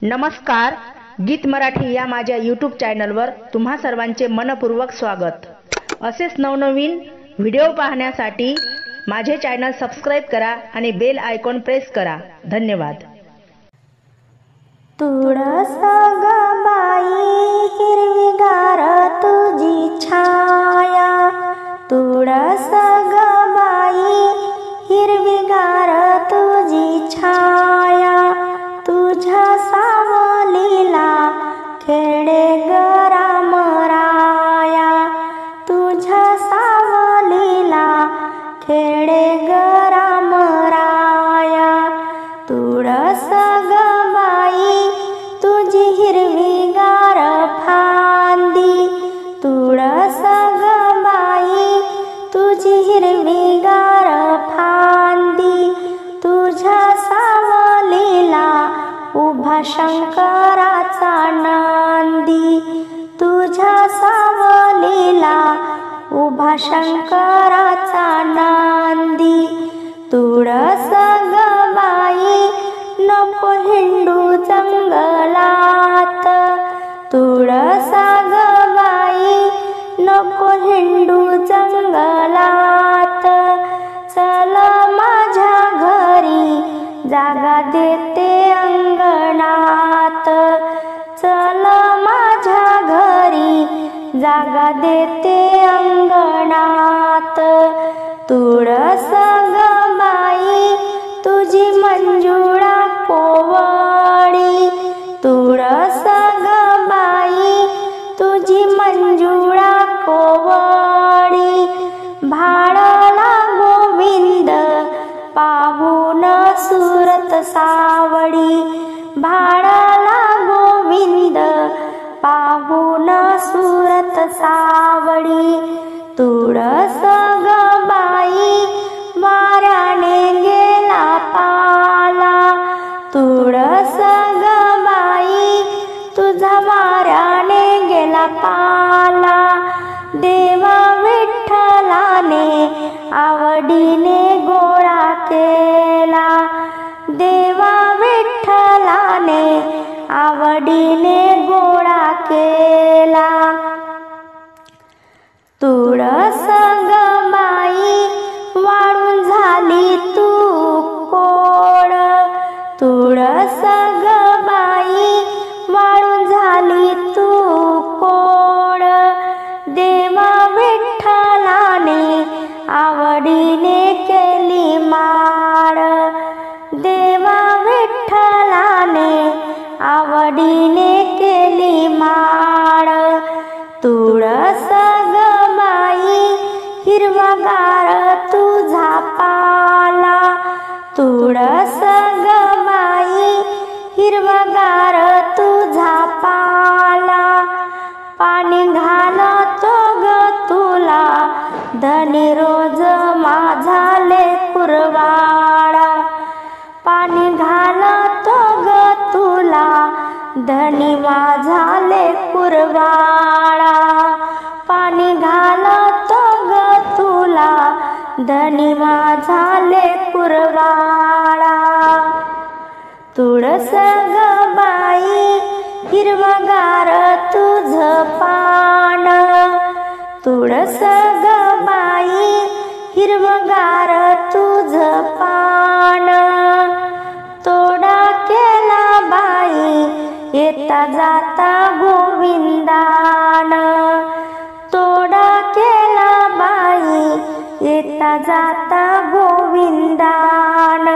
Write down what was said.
नमस्कार, गीत मराठी या माझ्या यूट्यूब चॅनलवर तुम्हा सर्वांचे मनपूर्वक स्वागत। असेच नवनवीन व्हिडिओ पाहण्यासाठी माझे चॅनल सबस्क्राइब करा आणि बेल आयकॉन प्रेस करा। धन्यवाद। तुळसा ग बाई हिरवीगार तुझी छाया, तुळसा ग बाई हिरवीगार तुझी छाया, तुझ्या सावलीला खेळे ग रामराया, तुझ्या सावलीला खेळे ग रामराया। तुळसा ग बाई तुझी हिरवीगार फांदी, तुळसा ग बाई तुझी हिरवीगार फांदी, तुझ्या सावलीला उभा शंकराचा नंदी, तुझ्या सावलीला उभा शंकराचा नंदी। तुळसा ग बाई नको हिंडू जंगलात, तुळसा ग बाई नको हिंडू जंगलात, चल माझ्या घरी जागा देते अंगणात, चल माझ्या घरी जागा देते अंगणात। तुळसा ग बाई तुझी मंजुळा कोवळी, तुळसा ग बाई तुझी मंजुळा कोवळी, भाळला गोविंद पाहून सुरत सावळी, भाळला गोविंद पाहून सुरत सावळी। तुळसा ग बाई वाऱ्याने गेला पाला, तुळसा ग बाई तुझा वाऱ्याने गेला पाला, देवा विठ्ठलाने आवडीने गोळा केला, देवा विठ्ठलाने आवडीने गोळा केला। तुळसा ग बाई वाळून झाली तू कोड, तुळसा ग बाई वाळून झाली तू कोड, देवा विठ्ठलाने आवडीने केली माळ, देवा विठ्ठलाने आवडीने केली माळ। तुळसा ग बाई हिरवागार तुझा पाला, तुळसा ग बाई हिरवागार तुझा पाला, पाणी घालतो ग तुला धनी रोज माझा लेकुरवाळा, पाणी घालतो ग तुला धनी माझा लेकुरवाळा, पाणी घालतो ग तुला धनी माझा लेकुरवाळा। तुळसा ग बाई हिरवागार तुझ पान, तुळसा ग बाई हिरवागार तुझ पान, तोडा केला बाई येता जाता गोविंदान, तोडा केला बाई येता जाता गोविंदान।